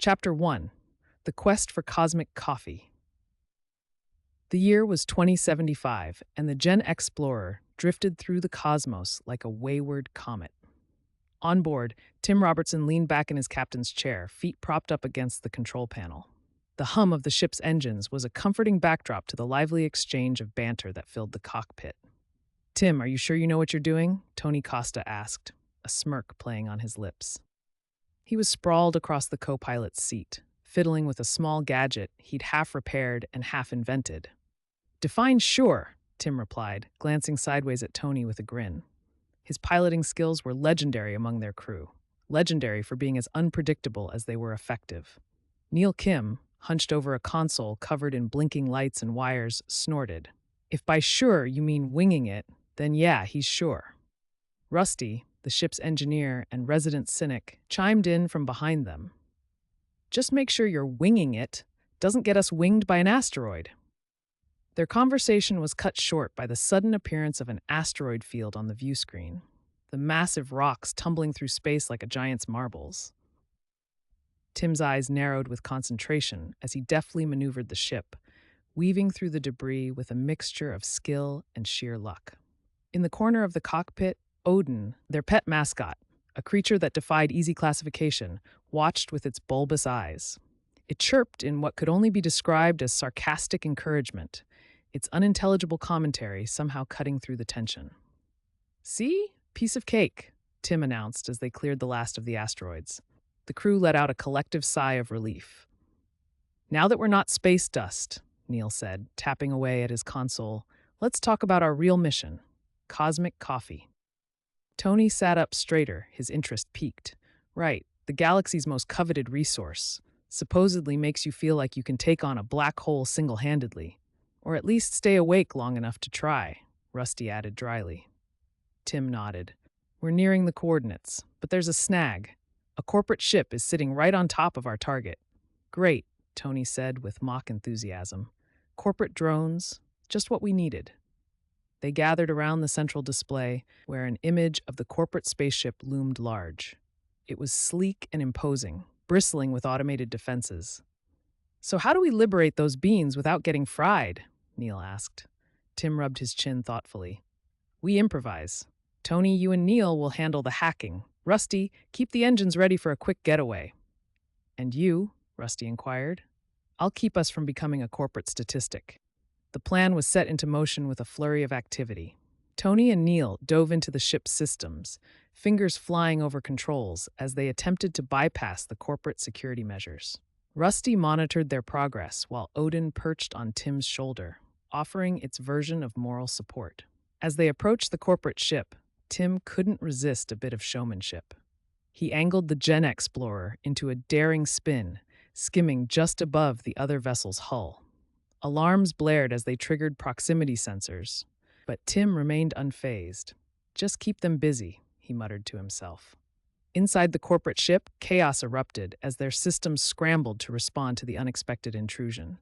Chapter 1: The Quest for Cosmic Coffee. The year was 2075, and the Gen-Xplorer drifted through the cosmos like a wayward comet. On board, Tim Robertson leaned back in his captain's chair, feet propped up against the control panel. The hum of the ship's engines was a comforting backdrop to the lively exchange of banter that filled the cockpit. "Tim, are you sure you know what you're doing?" Tony Costa asked, a smirk playing on his lips. He was sprawled across the co-pilot's seat, fiddling with a small gadget he'd half repaired and half invented. "Define sure," Tim replied, glancing sideways at Tony with a grin. His piloting skills were legendary among their crew, legendary for being as unpredictable as they were effective. Neil Kim, hunched over a console covered in blinking lights and wires, snorted. "If by sure you mean winging it, then yeah, he's sure." Rusty, the ship's engineer and resident cynic, chimed in from behind them. "Just make sure you're winging it doesn't get us winged by an asteroid." Their conversation was cut short by the sudden appearance of an asteroid field on the view screen, the massive rocks tumbling through space like a giant's marbles. Tim's eyes narrowed with concentration as he deftly maneuvered the ship, weaving through the debris with a mixture of skill and sheer luck. In the corner of the cockpit, Odin, their pet mascot, a creature that defied easy classification, watched with its bulbous eyes. It chirped in what could only be described as sarcastic encouragement, its unintelligible commentary somehow cutting through the tension. "See? Piece of cake," Tim announced as they cleared the last of the asteroids. The crew let out a collective sigh of relief. "Now that we're not space dust," Neil said, tapping away at his console, "let's talk about our real mission, cosmic coffee." Tony sat up straighter, his interest piqued. "Right, the galaxy's most coveted resource. Supposedly makes you feel like you can take on a black hole single-handedly. Or at least stay awake long enough to try," Rusty added dryly. Tim nodded. "We're nearing the coordinates, but there's a snag. A corporate ship is sitting right on top of our target." "Great," Tony said with mock enthusiasm. "Corporate drones, just what we needed." They gathered around the central display, where an image of the corporate spaceship loomed large. It was sleek and imposing, bristling with automated defenses. "So how do we liberate those beings without getting fried?" Neil asked. Tim rubbed his chin thoughtfully. "We improvise. Tony, you and Neil will handle the hacking. Rusty, keep the engines ready for a quick getaway." "And you?" Rusty inquired. "I'll keep us from becoming a corporate statistic." The plan was set into motion with a flurry of activity. Tony and Neil dove into the ship's systems, fingers flying over controls as they attempted to bypass the corporate security measures. Rusty monitored their progress while Odin perched on Tim's shoulder, offering its version of moral support. As they approached the corporate ship, Tim couldn't resist a bit of showmanship. He angled the Gen-Xplorer into a daring spin, skimming just above the other vessel's hull. Alarms blared as they triggered proximity sensors, but Tim remained unfazed. "Just keep them busy," he muttered to himself. Inside the corporate ship, chaos erupted as their systems scrambled to respond to the unexpected intrusion.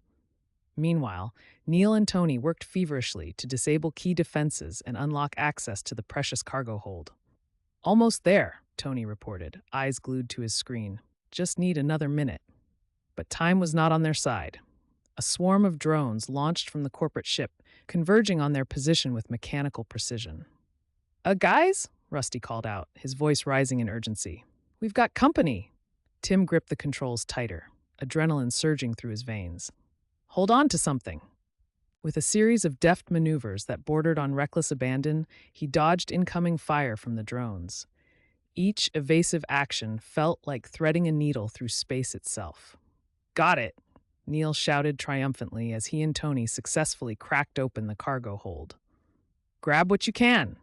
Meanwhile, Neil and Tony worked feverishly to disable key defenses and unlock access to the precious cargo hold. "Almost there," Tony reported, eyes glued to his screen. "Just need another minute." But time was not on their side. A swarm of drones launched from the corporate ship, converging on their position with mechanical precision. Guys?" Rusty called out, his voice rising in urgency. "We've got company." Tim gripped the controls tighter, adrenaline surging through his veins. "Hold on to something." With a series of deft maneuvers that bordered on reckless abandon, he dodged incoming fire from the drones. Each evasive action felt like threading a needle through space itself. "Got it!" Neil shouted triumphantly as he and Tony successfully cracked open the cargo hold. "Grab what you can,"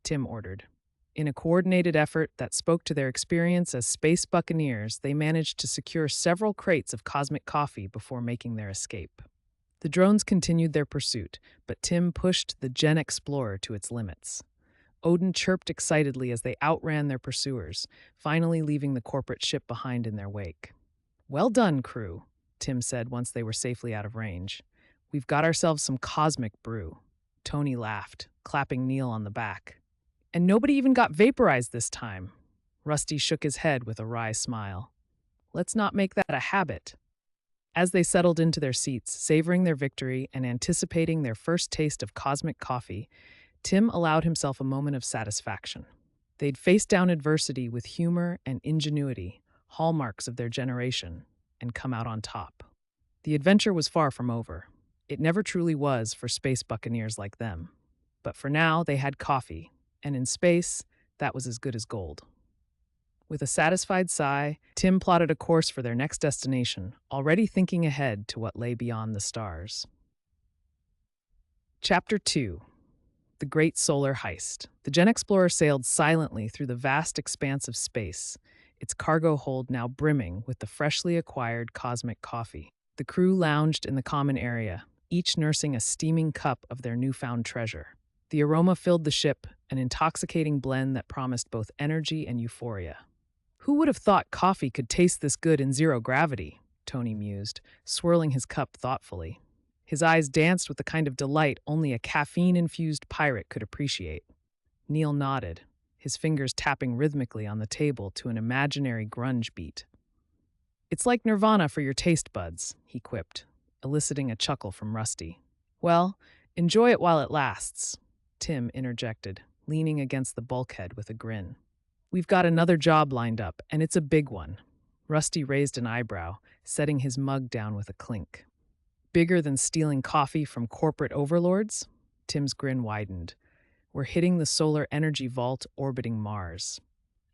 Tim ordered. In a coordinated effort that spoke to their experience as Space Buccaneers, they managed to secure several crates of cosmic coffee before making their escape. The drones continued their pursuit, but Tim pushed the Gen-Xplorer to its limits. Odin chirped excitedly as they outran their pursuers, finally leaving the corporate ship behind in their wake. "Well done, crew," Tim said once they were safely out of range. "We've got ourselves some cosmic brew." Tony laughed, clapping Neil on the back. "And nobody even got vaporized this time." Rusty shook his head with a wry smile. Let's not make that a habit. As they settled into their seats, savoring their victory and anticipating their first taste of cosmic coffee, Tim allowed himself a moment of satisfaction. They'd faced down adversity with humor and ingenuity, hallmarks of their generation, and come out on top. The adventure was far from over. It never truly was for space buccaneers like them. But for now, they had coffee, and in space, that was as good as gold. With a satisfied sigh, Tim plotted a course for their next destination, already thinking ahead to what lay beyond the stars. Chapter 2: The Great Solar Heist. The Gen-Xplorer sailed silently through the vast expanse of space, its cargo hold now brimming with the freshly acquired cosmic coffee. The crew lounged in the common area, each nursing a steaming cup of their newfound treasure. The aroma filled the ship, an intoxicating blend that promised both energy and euphoria. Who would have thought coffee could taste this good in zero gravity? Tony mused, swirling his cup thoughtfully. His eyes danced with the kind of delight only a caffeine-infused pirate could appreciate. Neil nodded, his fingers tapping rhythmically on the table to an imaginary grunge beat. "It's like nirvana for your taste buds," he quipped, eliciting a chuckle from Rusty. "Well, enjoy it while it lasts," Tim interjected, leaning against the bulkhead with a grin. "We've got another job lined up, and it's a big one." Rusty raised an eyebrow, setting his mug down with a clink. "Bigger than stealing coffee from corporate overlords?" Tim's grin widened. "We're hitting the solar energy vault orbiting Mars."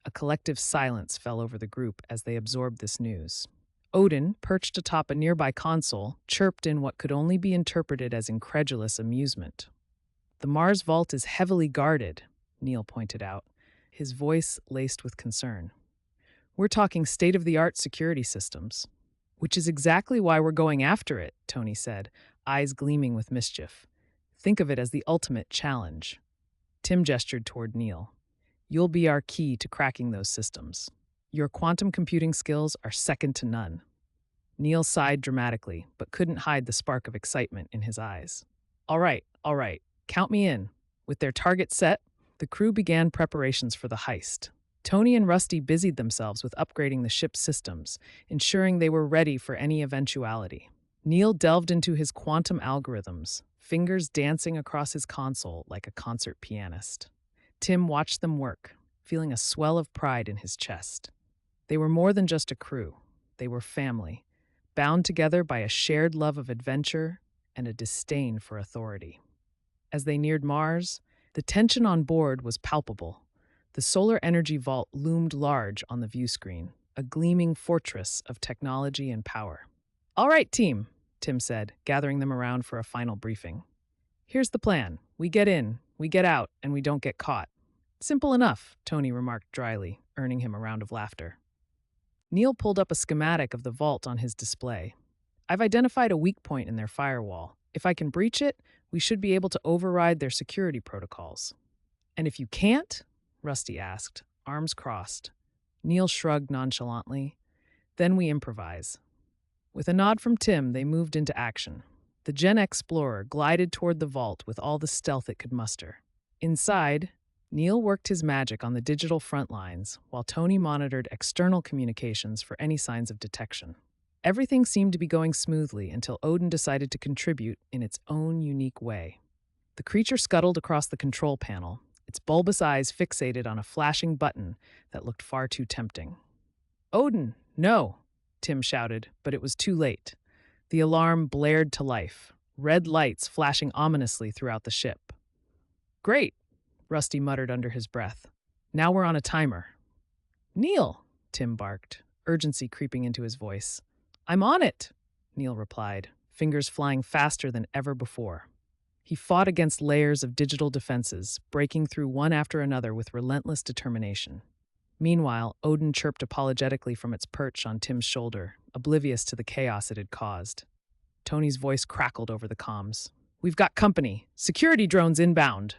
A collective silence fell over the group as they absorbed this news. Odin, perched atop a nearby console, chirped in what could only be interpreted as incredulous amusement. "The Mars vault is heavily guarded," Neil pointed out, his voice laced with concern. "We're talking state-of-the-art security systems." "Which is exactly why we're going after it," Tony said, eyes gleaming with mischief. "Think of it as the ultimate challenge." Tim gestured toward Neil. "You'll be our key to cracking those systems. Your quantum computing skills are second to none." Neil sighed dramatically, but couldn't hide the spark of excitement in his eyes. All right, count me in." With their target set, the crew began preparations for the heist. Tony and Rusty busied themselves with upgrading the ship's systems, ensuring they were ready for any eventuality. Neil delved into his quantum algorithms, fingers dancing across his console like a concert pianist. Tim watched them work, feeling a swell of pride in his chest. They were more than just a crew. They were family, bound together by a shared love of adventure and a disdain for authority. As they neared Mars, the tension on board was palpable. The solar energy vault loomed large on the view screen, a gleaming fortress of technology and power. "All right, team," Tim said, gathering them around for a final briefing. "Here's the plan. We get in, we get out, and we don't get caught." "Simple enough," Tony remarked dryly, earning him a round of laughter. Neil pulled up a schematic of the vault on his display. "I've identified a weak point in their firewall. If I can breach it, we should be able to override their security protocols." "And if you can't?" Rusty asked, arms crossed. Neil shrugged nonchalantly. "Then we improvise." With a nod from Tim, they moved into action. The Gen-Xplorer glided toward the vault with all the stealth it could muster. Inside, Neil worked his magic on the digital front lines, while Tony monitored external communications for any signs of detection. Everything seemed to be going smoothly until Odin decided to contribute in its own unique way. The creature scuttled across the control panel, its bulbous eyes fixated on a flashing button that looked far too tempting. "Odin, no!" Tim shouted, but it was too late. The alarm blared to life, red lights flashing ominously throughout the ship. "Great," Rusty muttered under his breath. "Now we're on a timer." "Neil," Tim barked, urgency creeping into his voice. "I'm on it," Neil replied, fingers flying faster than ever before. He fought against layers of digital defenses, breaking through one after another with relentless determination. Meanwhile, Odin chirped apologetically from its perch on Tim's shoulder, oblivious to the chaos it had caused. Tony's voice crackled over the comms. "We've got company. Security drones inbound."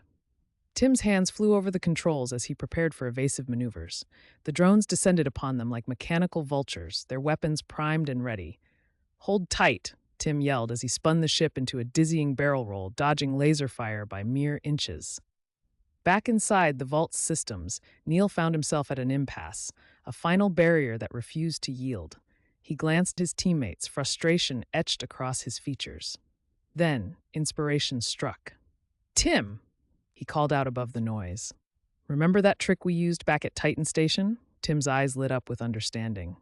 Tim's hands flew over the controls as he prepared for evasive maneuvers. The drones descended upon them like mechanical vultures, their weapons primed and ready. "Hold tight," Tim yelled as he spun the ship into a dizzying barrel roll, dodging laser fire by mere inches. Back inside the vault's systems, Neil found himself at an impasse, a final barrier that refused to yield. He glanced at his teammates, frustration etched across his features. Then, inspiration struck. "Tim!" he called out above the noise. "Remember that trick we used back at Titan Station?" Tim's eyes lit up with understanding.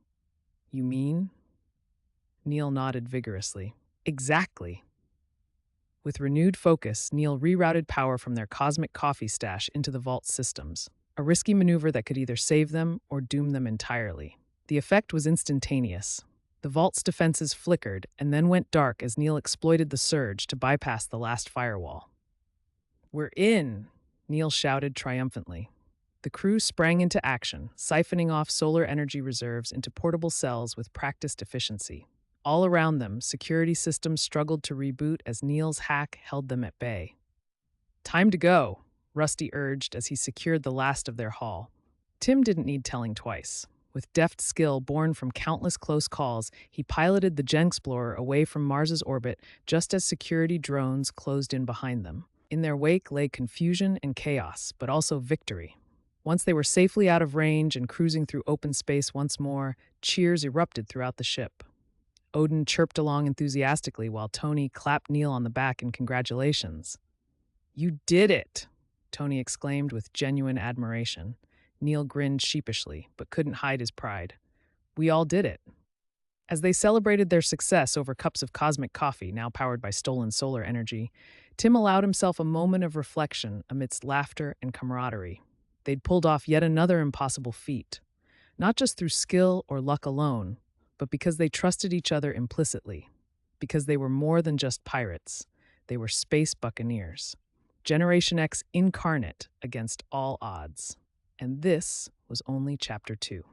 "You mean?" Neil nodded vigorously. "Exactly." With renewed focus, Neil rerouted power from their cosmic coffee stash into the vault systems, a risky maneuver that could either save them or doom them entirely. The effect was instantaneous. The vault's defenses flickered and then went dark as Neil exploited the surge to bypass the last firewall. "We're in!" Neil shouted triumphantly. The crew sprang into action, siphoning off solar energy reserves into portable cells with practiced efficiency. All around them, security systems struggled to reboot as Neil's hack held them at bay. "Time to go," Rusty urged as he secured the last of their haul. Tim didn't need telling twice. With deft skill born from countless close calls, he piloted the Gen-Xplorer away from Mars's orbit just as security drones closed in behind them. In their wake lay confusion and chaos, but also victory. Once they were safely out of range and cruising through open space once more, cheers erupted throughout the ship. Odin chirped along enthusiastically while Tony clapped Neil on the back in congratulations. "You did it!" Tony exclaimed with genuine admiration. Neil grinned sheepishly, but couldn't hide his pride. "We all did it." As they celebrated their success over cups of cosmic coffee, now powered by stolen solar energy, Tim allowed himself a moment of reflection amidst laughter and camaraderie. They'd pulled off yet another impossible feat, not just through skill or luck alone, but because they trusted each other implicitly, because they were more than just pirates. They were Space Buccaneers, Generation X incarnate against all odds. And this was only Chapter 2.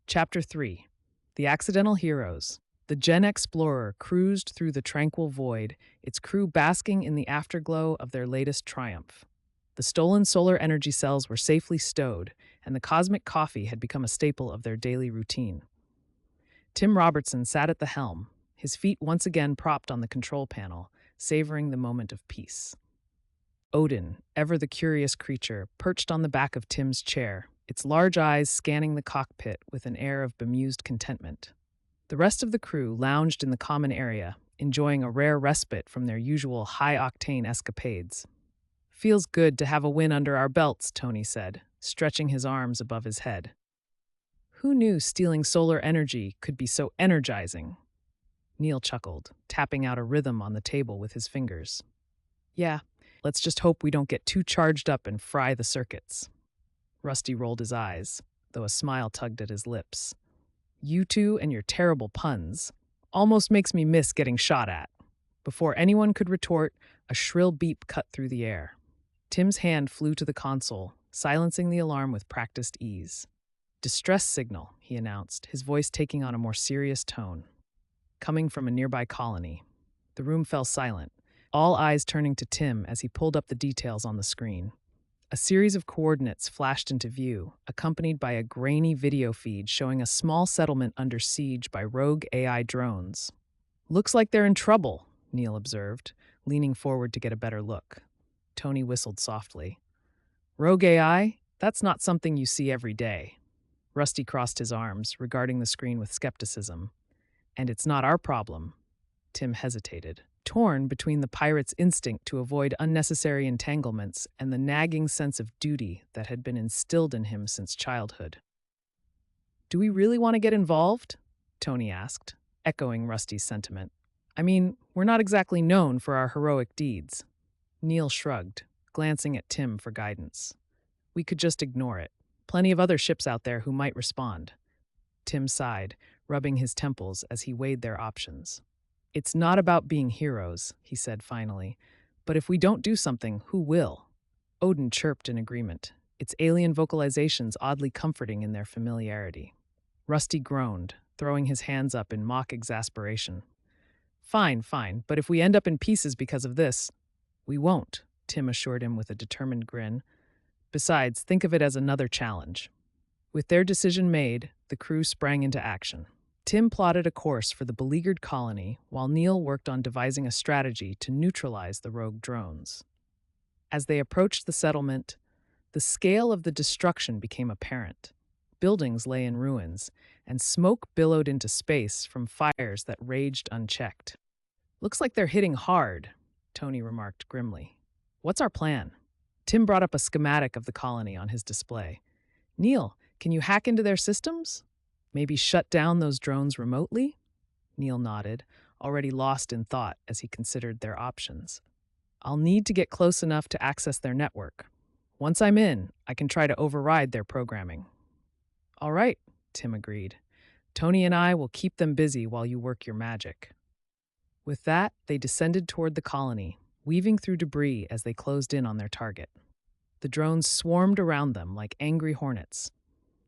Chapter 3. The Accidental Heroes. The Gen-Xplorer cruised through the tranquil void, its crew basking in the afterglow of their latest triumph. The stolen solar energy cells were safely stowed, and the cosmic coffee had become a staple of their daily routine. Tim Robertson sat at the helm, his feet once again propped on the control panel, savoring the moment of peace. Odin, ever the curious creature, perched on the back of Tim's chair, its large eyes scanning the cockpit with an air of bemused contentment. The rest of the crew lounged in the common area, enjoying a rare respite from their usual high-octane escapades. "Feels good to have a win under our belts," Tony said, stretching his arms above his head. Who knew stealing solar energy could be so energizing? Neil chuckled, tapping out a rhythm on the table with his fingers. "Yeah, let's just hope we don't get too charged up and fry the circuits." Rusty rolled his eyes, though a smile tugged at his lips. "You two and your terrible puns. Almost makes me miss getting shot at." Before anyone could retort, a shrill beep cut through the air. Tim's hand flew to the console, silencing the alarm with practiced ease. "Distress signal," he announced, his voice taking on a more serious tone. Coming from a nearby colony. The room fell silent, all eyes turning to Tim as he pulled up the details on the screen. A series of coordinates flashed into view, accompanied by a grainy video feed showing a small settlement under siege by rogue AI drones. "Looks like they're in trouble," Neil observed, leaning forward to get a better look. Tony whistled softly. "Rogue AI? That's not something you see every day." Rusty crossed his arms, regarding the screen with skepticism. "And it's not our problem." Tim hesitated, torn between the pirate's instinct to avoid unnecessary entanglements and the nagging sense of duty that had been instilled in him since childhood. "Do we really want to get involved?" Tony asked, echoing Rusty's sentiment. "I mean, we're not exactly known for our heroic deeds." Neil shrugged, glancing at Tim for guidance. "We could just ignore it. Plenty of other ships out there who might respond." Tim sighed, rubbing his temples as he weighed their options. "It's not about being heroes," he said finally. "But if we don't do something, who will?" Odin chirped in agreement, its alien vocalizations oddly comforting in their familiarity. Rusty groaned, throwing his hands up in mock exasperation. Fine, but if we end up in pieces because of this..." "We won't," Tim assured him with a determined grin. "Besides, think of it as another challenge." With their decision made, the crew sprang into action. Tim plotted a course for the beleaguered colony, while Neil worked on devising a strategy to neutralize the rogue drones. As they approached the settlement, the scale of the destruction became apparent. Buildings lay in ruins, and smoke billowed into space from fires that raged unchecked. Looks like they're hitting hard, Tony remarked grimly. What's our plan? Tim brought up a schematic of the colony on his display. Neil, can you hack into their systems? Maybe shut down those drones remotely? Neil nodded, already lost in thought as he considered their options. I'll need to get close enough to access their network. Once I'm in, I can try to override their programming. All right, Tim agreed. Tony and I will keep them busy while you work your magic. With that, they descended toward the colony, weaving through debris as they closed in on their target. The drones swarmed around them like angry hornets,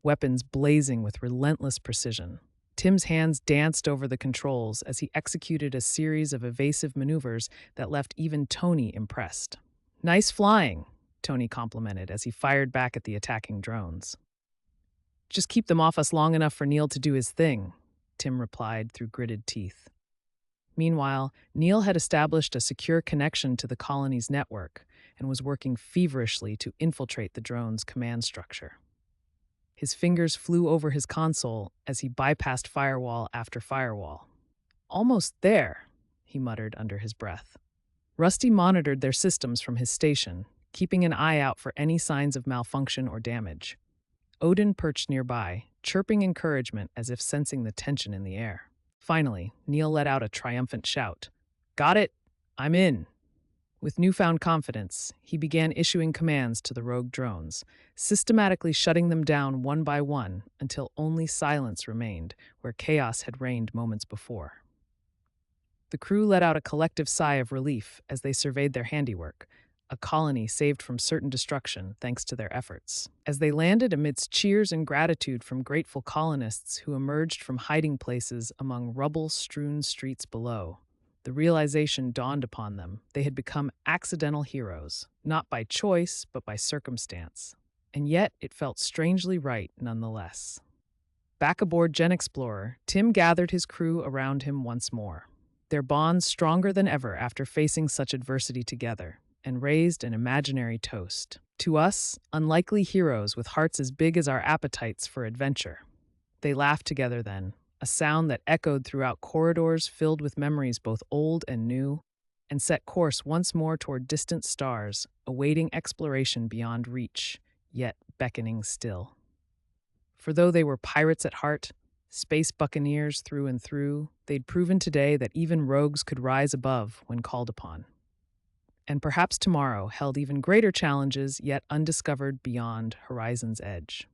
weapons blazing with relentless precision. Tim's hands danced over the controls as he executed a series of evasive maneuvers that left even Tony impressed. Nice flying, Tony complimented as he fired back at the attacking drones. Just keep them off us long enough for Neil to do his thing, Tim replied through gritted teeth. Meanwhile, Neil had established a secure connection to the colony's network and was working feverishly to infiltrate the drone's command structure. His fingers flew over his console as he bypassed firewall after firewall. Almost there, he muttered under his breath. Rusty monitored their systems from his station, keeping an eye out for any signs of malfunction or damage. Odin perched nearby, chirping encouragement as if sensing the tension in the air. Finally, Neil let out a triumphant shout. Got it! I'm in! With newfound confidence, he began issuing commands to the rogue drones, systematically shutting them down one by one until only silence remained where chaos had reigned moments before. The crew let out a collective sigh of relief as they surveyed their handiwork, a colony saved from certain destruction thanks to their efforts. As they landed amidst cheers and gratitude from grateful colonists who emerged from hiding places among rubble-strewn streets below, the realization dawned upon them they had become accidental heroes, not by choice but by circumstance. And yet it felt strangely right nonetheless. Back aboard Gen-Xplorer, Tim gathered his crew around him once more, their bonds stronger than ever after facing such adversity together, and raised an imaginary toast. To us, unlikely heroes with hearts as big as our appetites for adventure. They laughed together then, a sound that echoed throughout corridors filled with memories both old and new, and set course once more toward distant stars, awaiting exploration beyond reach, yet beckoning still. For though they were pirates at heart, space buccaneers through and through, they'd proven today that even rogues could rise above when called upon. And perhaps tomorrow held even greater challenges yet undiscovered beyond horizon's edge.